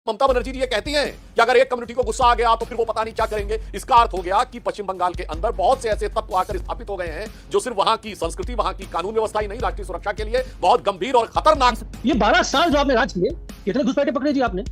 ममता बनर्जी जी ये कहती हैं कि अगर एक कम्युनिटी को गुस्सा आ गया तो फिर वो पता नहीं क्या करेंगे। इसका अर्थ हो गया कि पश्चिम बंगाल के अंदर बहुत से ऐसे तत्व आकर स्थापित हो गए हैं जो सिर्फ वहां की संस्कृति, वहां की कानून व्यवस्था ही नहीं, राष्ट्रीय सुरक्षा के लिए बहुत गंभीर और खतरनाक। ये 12 साल जो आपने राज किए, कितने घुसपैठे पकड़े जी आपने,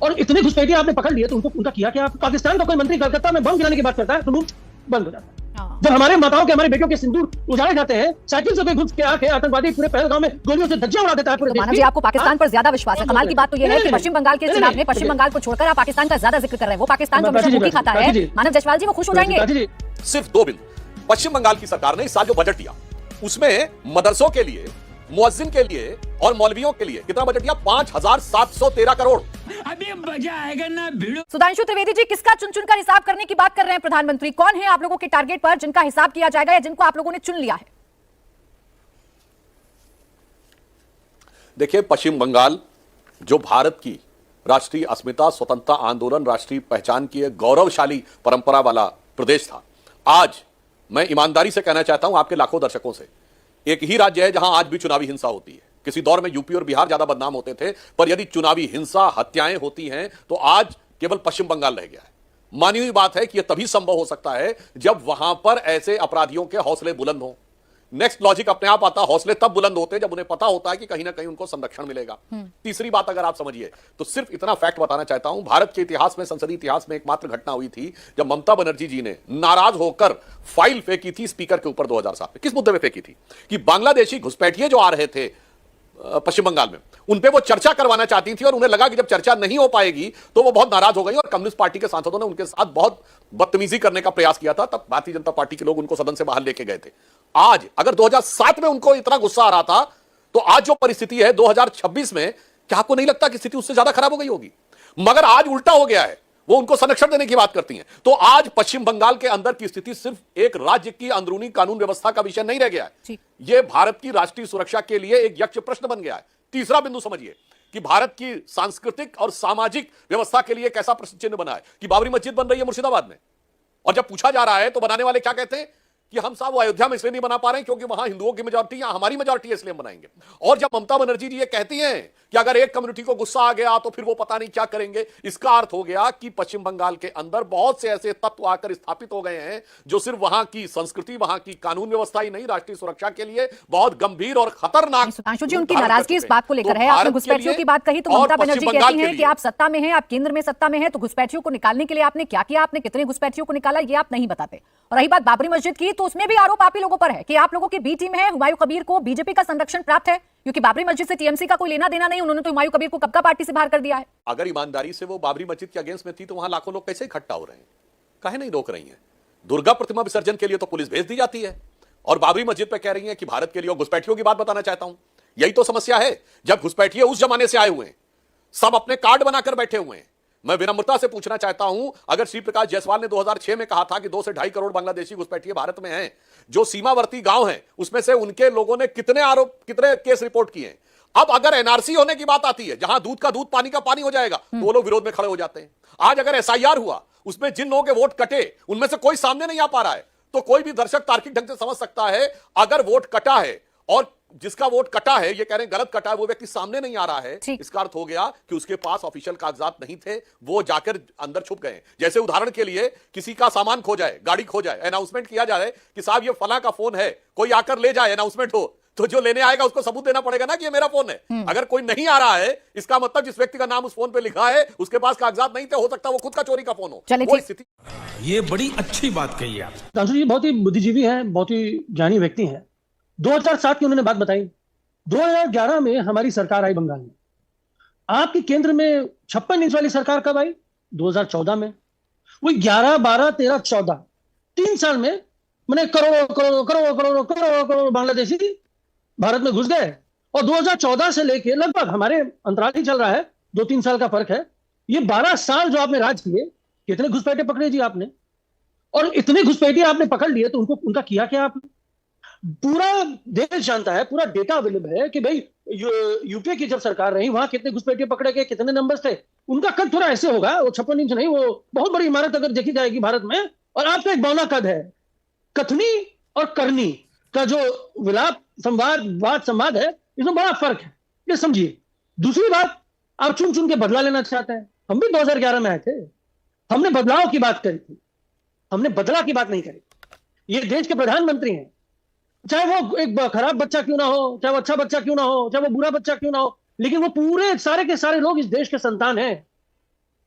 और इतने घुसपैठे आपने पकड़ लिए तो उनका किया क्या? पाकिस्तान का कोई मंत्री कलकत्ता में बम गिराने की बात करता है तो मुंह बंद हो जाता है। जब हमारे माताओं के, हमारे बेटियों के सिंदूर उजाड़े जाते हैं, साइकिल से घुस के आके आतंकवादी पूरे पहलगाम में गोलियों से धज्जियां उड़ा देता है पूरे देश मानव जी, आपको पाकिस्तान पर ज्यादा विश्वास है। कमाल की बात तो ये है कि पश्चिम बंगाल के चुनाव में पश्चिम बंगाल को छोड़कर आप पाकिस्तान का ज्यादा जिक्र कर रहे हैं। वो पाकिस्तान जो हमेशा मुखी खाता है, मानव जायसवाल जी, वो खुश हो जाएंगे। सिर्फ 2 बिंदु। पश्चिम बंगाल की सरकार ने इस साल जो बजट दिया उसमें मदरसों के लिए, मुअज्जिन के लिए और मौलवियों के लिए कितना बजट दिया? 5,713 करोड़। अभी मजा आएगा ना भिड़ो। सुधांशु त्रिवेदी जी, किसका चुन चुन कर हिसाब करने की बात कर रहे हैं प्रधानमंत्री? कौन है आप लोगों के टारगेट पर जिनका हिसाब किया जाएगा या जिनको आप लोगों ने चुन लिया है? देखिए, पश्चिम बंगाल जो भारत की राष्ट्रीय अस्मिता, स्वतंत्रता आंदोलन, राष्ट्रीय पहचान की एक गौरवशाली परंपरा वाला प्रदेश था। आज मैं ईमानदारी से कहना चाहता हूं आपके लाखों दर्शकों से, एक ही राज्य है जहां आज भी चुनावी हिंसा होती है। किसी दौर में यूपी और बिहार ज्यादा बदनाम होते थे, पर यदि चुनावी हिंसा, हत्याएं होती हैं तो आज केवल पश्चिम बंगाल रह गया है। मानी हुई बात है कि यह तभी संभव हो सकता है जब वहां पर ऐसे अपराधियों के हौसले बुलंद हो। नेक्स्ट लॉजिक अपने आप आता, हौसले तब बुलंद होते हैं जब उन्हें पता होता है कि कहीं ना कहीं उनको संरक्षण मिलेगा। तीसरी बात अगर आप समझिए तो सिर्फ इतना फैक्ट बताना चाहता हूं, भारत के इतिहास में, संसदीय इतिहास में एकमात्र घटना हुई थी जब ममता बनर्जी जी ने नाराज होकर फाइल फेंकी थी स्पीकर के ऊपर 2007 में। किस मुद्दे में फेंकी थी? कि बांग्लादेशी घुसपैठिए जो आ रहे थे पश्चिम बंगाल में, उन पे वो चर्चा करवाना चाहती थी और उन्हें लगा कि जब चर्चा नहीं हो पाएगी तो वो बहुत नाराज हो गई और कम्युनिस्ट पार्टी के सांसदों ने उनके साथ बहुत बदतमीजी करने का प्रयास किया था। तब भारतीय जनता पार्टी के लोग उनको सदन से बाहर लेके गए थे। आज अगर 2007 में उनको इतना गुस्सा आ रहा था तो आज जो परिस्थिति है 2026 में, क्या आपको नहीं लगता कि स्थिति उससे ज्यादा खराब हो गई होगी? मगर आज उल्टा हो गया है, वो उनको संरक्षण देने की बात करती हैं। तो आज पश्चिम बंगाल के अंदर की स्थिति सिर्फ एक राज्य की अंदरूनी कानून व्यवस्था का विषय नहीं रह गया है, यह भारत की राष्ट्रीय सुरक्षा के लिए एक यक्ष प्रश्न बन गया है। तीसरा बिंदु समझिए कि भारत की सांस्कृतिक और सामाजिक व्यवस्था के लिए कैसा प्रश्न चिन्ह बना है कि बाबरी मस्जिद बन रही है मुर्शिदाबाद में, और जब पूछा जा रहा है तो बनाने वाले क्या कहते हैं कि हम साहब वो अयोध्या में इसलिए नहीं बना पा रहे हैं क्योंकि वहां हिंदुओं की मेजॉरिटी या हमारी मेजॉरिटी है, इसलिए हम बनाएंगे। और जब ममता बनर्जी जी ये कहती हैं कि अगर एक कम्युनिटी को गुस्सा आ गया तो फिर वो पता नहीं क्या करेंगे, इसका अर्थ हो गया कि पश्चिम बंगाल के अंदर बहुत से ऐसे तत्व आकर स्थापित हो गए हैं जो सिर्फ वहां की संस्कृति, वहां की कानून व्यवस्था ही नहीं, राष्ट्रीय सुरक्षा के लिए बहुत गंभीर और खतरनाक। सुधांशु जी, उनकी नाराजगी इस बात को लेकर है। आपने घुसपैठियों की बात कही तो ममता बनर्जी कहती हैं कि आप सत्ता में हैं, आप केंद्र में सत्ता में हैं, तो घुसपैठियों को निकालने के लिए आपने क्या किया, आपने कितने घुसपैठियों को निकाला, ये आप नहीं बताते। और रही बात बाबरी मस्जिद की, तो उसमें भी आरोप आप ही लोगों पर है कि आप लोगों की बी टीम है, हुमायूं कबीर को बीजेपी का संरक्षण प्राप्त है, क्योंकि बाबरी मस्जिद से टीएमसी का कोई लेना देना नहीं, उन्होंने तो हुमायूं कबीर को कब का पार्टी से बाहर कर दिया है। अगर ईमानदारी से वो बाबरी मस्जिद के अगेंस्ट में थी तो वहां लाखों लोग कैसे इकट्ठा हो रहे हैं? काहे नहीं रोक रही हैं? दुर्गा प्रतिमा विसर्जन के लिए तो पुलिस भेज दी जाती है और बाबरी मस्जिद पे कह रही है कि भारत के लिए। और घुसपैठियों की बात बताना चाहता हूं, यही तो समस्या है। जब घुसपैठिए उस जमाने से आए हुए हैं, सब अपने कार्ड बनाकर बैठे हुए हैं। मैं विनम्रता से पूछना चाहता हूं, अगर श्री प्रकाश जायसवाल ने 2006 में कहा था कि 2 से 2.5 करोड़ बांग्लादेशी घुसपैठिए भारत में हैं, जो सीमावर्ती गांव हैं उसमें से उनके लोगों ने कितने केस रिपोर्ट किए हैं? अब अगर एनआरसी होने की बात आती है, जहां दूध का दूध पानी का पानी हो जाएगा, तो वो लोग विरोध में खड़े हो जाते हैं। आज अगर एसआईआर हुआ, उसमें जिन लोगों के वोट कटे उनमें से कोई सामने नहीं आ पा रहा है, तो कोई भी दर्शक तार्किक ढंग से समझ सकता है अगर वोट कटा है और जिसका वोट कटा है, ये कह रहे हैं गलत कटा है, वो व्यक्ति सामने नहीं आ रहा है, इसका अर्थ हो गया कि उसके पास ऑफिशियल कागजात नहीं थे, वो जाकर अंदर छुप गए। जैसे उदाहरण के लिए किसी का सामान खो जाए, गाड़ी खो जाए, अनाउंसमेंट किया जाए कि साहब ये फला का फोन है, कोई आकर ले जाए, अनाउंसमेंट हो, तो जो लेने आएगा उसको सबूत देना पड़ेगा ना कि ये मेरा फोन है। अगर कोई नहीं आ रहा है, इसका मतलब जिस व्यक्ति का नाम उस फोन पे लिखा है उसके पास कागजात नहीं थे, हो सकता वो खुद का चोरी का फोन हो। वो स्थिति। ये बड़ी अच्छी बात कही आप। सुधांशु जी बहुत ही बुद्धिजीवी हैं, बहुत ही ज्ञानी व्यक्ति हैं। 2007 की उन्होंने बात बताई। 2011 में हमारी सरकार आई बंगाल में। आपके केंद्र में 56 इंच वाली सरकार कब आई? 2014 में। वो 11, 12, 13, 14 3 साल में मैंने करोड़ों करोड़ों करोड़ों करोड़ों करोड़ों करोड़ बांग्लादेशी भारत में घुस गए। और 2014 से लेके लगभग हमारे अंतराल ही चल रहा है, 2-3 साल का फर्क है। ये 12 साल जो आपने राज किए, कितने घुसपैठे पकड़े जी आपने, और इतने घुसपैठे आपने पकड़ लिए तो उनका किया क्या आपने? पूरा देश जानता है, पूरा डेटा अवेलेबल है कि भाई यूपीए की जब सरकार रही वहां कितने घुसपैठिए पकड़े गए, कितने नंबर्स थे। उनका कद थोड़ा ऐसे होगा, वो 56 इंच नहीं, वो बहुत बड़ी इमारत अगर देखी जाएगी भारत में, और आपका एक बौना कद है। कथनी और करनी का जो विलाप संवाद है, इसमें बड़ा फर्क है, ये समझिए। दूसरी बात, आप चुन चुन के बदला लेना चाहते हैं। हम भी 2011 में आए थे, हमने बदलाव की बात करी थी, हमने बदला की बात नहीं करी। ये देश के प्रधानमंत्री हैं, चाहे वो एक खराब बच्चा क्यों ना हो, चाहे वो अच्छा बच्चा क्यों ना हो, चाहे वो बुरा बच्चा क्यों ना हो, लेकिन वो पूरे सारे के सारे लोग इस देश के संतान हैं।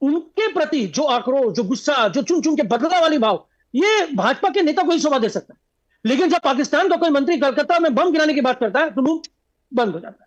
उनके प्रति जो आक्रोश, जो गुस्सा, जो चुन चुन के बदला वाली भाव, ये भाजपा के नेता को ही शोभा दे सकता है। लेकिन जब पाकिस्तान का कोई मंत्री कलकत्ता में बम गिराने की बात करता है तो मुंह बंद हो जाता है।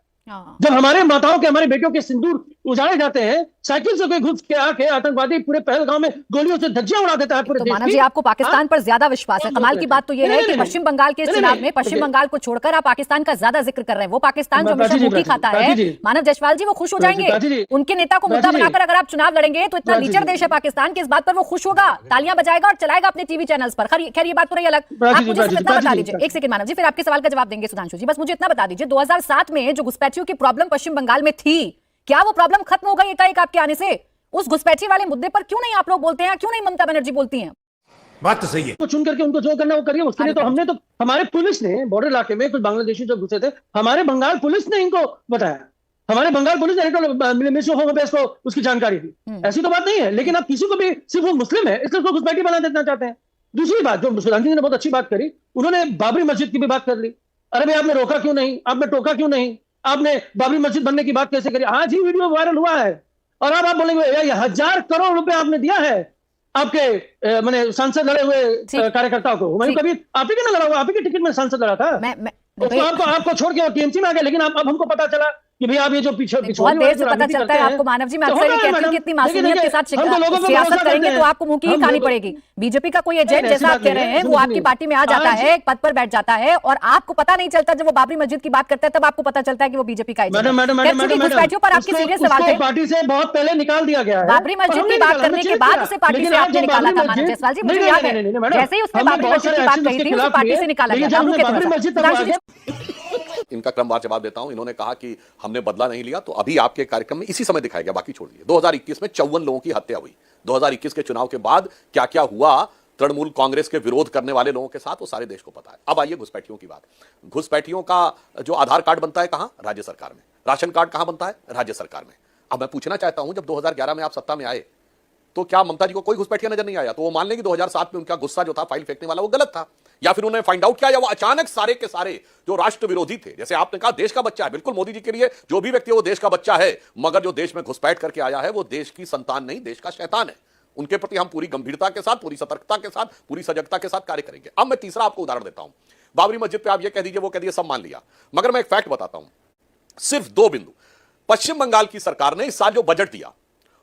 जब हमारे माताओं के, हमारे बेटों के सिंदूर उजाड़े जाते हैं, साइकिल से कोई घुस के आके आतंकवादी पूरे पहलगांव में गोलियों से धज्जियां उड़ा देता है पूरे तो देश मानव की। जी, आपको पाकिस्तान पर ज्यादा विश्वास है। कमाल की बात तो यह है कि पश्चिम बंगाल के चुनाव में पश्चिम बंगाल को छोड़कर आप पाकिस्तान का ज्यादा जिक्र कर रहे हैं। वो पाकिस्तान जो हमेशा मुक्की खाता है, मानव जायसवाल जी, वो खुश हो जाएंगे। उनके नेता को मुद्दा बनाकर अगर आप चुनाव लड़ेंगे तो इतना लीचर देश है पाकिस्तान की, इस बात पर वो खुश होगा, तालियां बजाएगा और चलाएगा अपने टीवी चैनल्स पर। खैर ये बात तो रही अलग। आप मुझे सिर्फ इतना बता दीजिए, एक सेकंड मानव जी, फिर आपके सवाल का जवाब देंगे सुधांशु जी। बस मुझे इतना बता दीजिए, 2007 में जो घुसपैठियों की प्रॉब्लम पश्चिम बंगाल में थी, क्या वो प्रॉब्लम खत्म हो गई एकाएक आपके आने से? उस घुसपैठी वाले मुद्दे पर क्यों नहीं आप लोग बोलते हैं, क्यों नहीं ममता बनर्जी बोलती हैं? बात तो सही है। तो चुन करके उनको जो करना वो करिए। उसके लिए तो हमने तो, हमारे पुलिस ने बॉर्डर इलाके में कुछ बांग्लादेशी जो घुसे थे, हमारे बंगाल पुलिस ने इनको बताया। हमारे बंगाल पुलिस ने मिनिस्ट्री ऑफ होम अफेयर्स को उसकी जानकारी दी। ऐसी तो बात नहीं है, लेकिन आप किसी को भी सिर्फ वो मुस्लिम है इसलिए उसको घुसपैठी बना देना चाहते हैं। दूसरी बात, जो सुधांशु जी ने बहुत अच्छी बात करी, उन्होंने बाबरी मस्जिद की भी बात कर ली। अरे भाई, आपने रोका क्यों नहीं, आपने टोका क्यों नहीं, आपने बाबरी मस्जिद बनने की बात कैसे करी? आज ही वीडियो वायरल हुआ है और अब आप बोलेंगे 1000 करोड़ रुपए आपने दिया है आपके मैंने सांसद लड़े हुए कार्यकर्ताओं को। मैंने कभी आप ही के ना लड़ा हुआ, आप ही के टिकट में सांसद लड़ा था। तो आपको छोड़ के टीएमसी में आ गए, लेकिन अब हमको पता चला कि भाई आप ये जो पीछे बहुत देर से पता चलता है आपको मानव जी। मैं अक्सर ये कहती हूँ कि इतनी मासूमियत के साथ सियासत करेंगे तो आपको मुंह की ही खानी पड़ेगी। बीजेपी का कोई एजेंट, जैसा आप कह रहे हैं, वो आपकी पार्टी में आ जाता है, एक पद पर बैठ जाता है और आपको पता नहीं चलता। जब वो बाबरी मस्जिद की बात करता है तब आपको पता चलता है कि वो बीजेपी का एजेंट है। घुसपैठियों पर आपके सीरियस सवाल थे, पार्टी से बहुत पहले निकाल दिया गया है। बाबरी मस्जिद की बात करने के बाद उसे पार्टी से आपने निकाला था मानव जायसवाल जी, मुझे याद है। जैसे ही उसने बाबरी मस्जिद की बात कही थी, उसे पार्टी से निकाला गया। इनका क्रमवार जवाब देता हूं। इन्होंने कहा कि हमने बदला नहीं लिया, तो अभी आपके कार्यक्रम में इसी समय दिखाया गया, बाकी छोड़ दिए। 2021 में 54 लोगों की हत्या हुई। 2021 के चुनाव के बाद क्या क्या हुआ तृणमूल कांग्रेस के विरोध करने वाले लोगों के साथ, वो सारे देश को पता है। अब आइए घुसपैठियों की बात। घुसपैठियों का जो आधार कार्ड बनता है कहां? राज्य सरकार में। राशन कार्ड कहां बनता है? राज्य सरकार में। अब मैं पूछना चाहता हूं, जब 2011 में आप सत्ता में आए तो क्या ममता जी को कोई घुसपैठिया नजर नहीं आया? तो वो मान लें कि 2007 में उनका गुस्सा जो था फाइल फेंकने वाला, वो गलत था, या फिर उन्होंने फाइंड आउट किया, या वो अचानक सारे के सारे जो राष्ट्र विरोधी थे, जैसे आपने कहा देश का बच्चा है, बिल्कुल मोदी जी के लिए जो भी व्यक्ति है वो देश का बच्चा है, मगर जो देश में घुसपैठ करके आया है वो देश की संतान नहीं, देश का शैतान है। उनके प्रति हम पूरी गंभीरता के साथ, पूरी सतर्कता के साथ, पूरी सजगता के साथ कार्य करेंगे। अब मैं तीसरा आपको उदाहरण देता हूं। बाबरी मस्जिद पे आप ये कह दीजिए, वो कह दीजिए, सब मान लिया, मगर मैं एक फैक्ट बताता हूं, सिर्फ 2 बिंदु। पश्चिम बंगाल की सरकार ने इस साल जो बजट दिया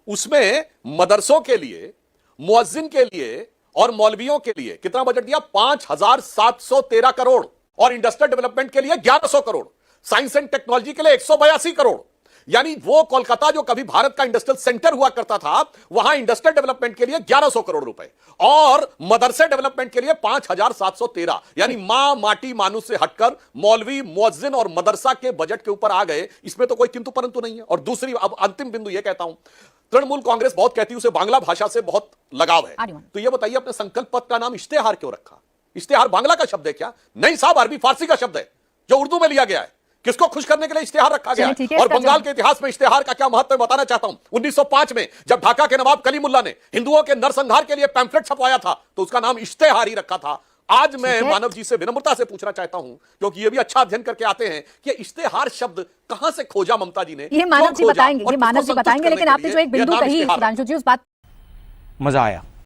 उसमें मदरसों के लिए, मुअज्जिन के लिए और मौलवियों के लिए कितना बजट दिया? 5713 करोड़। और इंडस्ट्रियल डेवलपमेंट के लिए 1100 करोड़, साइंस एंड टेक्नोलॉजी के लिए 182 करोड़। यानी वो कोलकाता जो कभी भारत का इंडस्ट्रियल सेंटर हुआ करता था, वहां इंडस्ट्रियल डेवलपमेंट के लिए 1100 करोड़ रुपए और मदरसे डेवलपमेंट के लिए 5713। यानी मां माटी मानुष से हटकर मौलवी, मुअज्जिन और मदरसा के बजट के ऊपर आ गए। इसमें तो कोई किंतु परंतु नहीं है। और दूसरी, अब अंतिम बिंदु यह कहता हूं, तृणमूल कांग्रेस बहुत कहती है उसे बांग्ला भाषा से बहुत लगाव है, तो यह बताइए अपने संकल्प पत्र का नाम इश्तेहार क्यों रखा? इश्तेहार बांग्ला का शब्द है क्या? नहीं साहब, अरबी फारसी का शब्द है जो उर्दू में लिया गया है। किसको खुश करने के लिए इश्तेहार रखा गया है? और बंगाल के इतिहास में इश्तेहार का क्या महत्व है बताना चाहता हूं। 1905 में जब ढाका के नवाब कलीमुल्ला ने हिंदुओं के नरसंहार के लिए पैम्फलेट छपवाया था तो उसका नाम इश्तेहार ही रखा था। आज मैं मानव जी से विनम्रता से पूछना चाहता हूं, क्योंकि ये भी अच्छा अध्ययन करके आते हैं कि इश्तेहार शब्द कहां से खोजा ममता जी ने। ये मानव जी बताएंगे, लेकिन आपने जो एक बिंदु कही सुधांशु जी, उस बात मजा आया।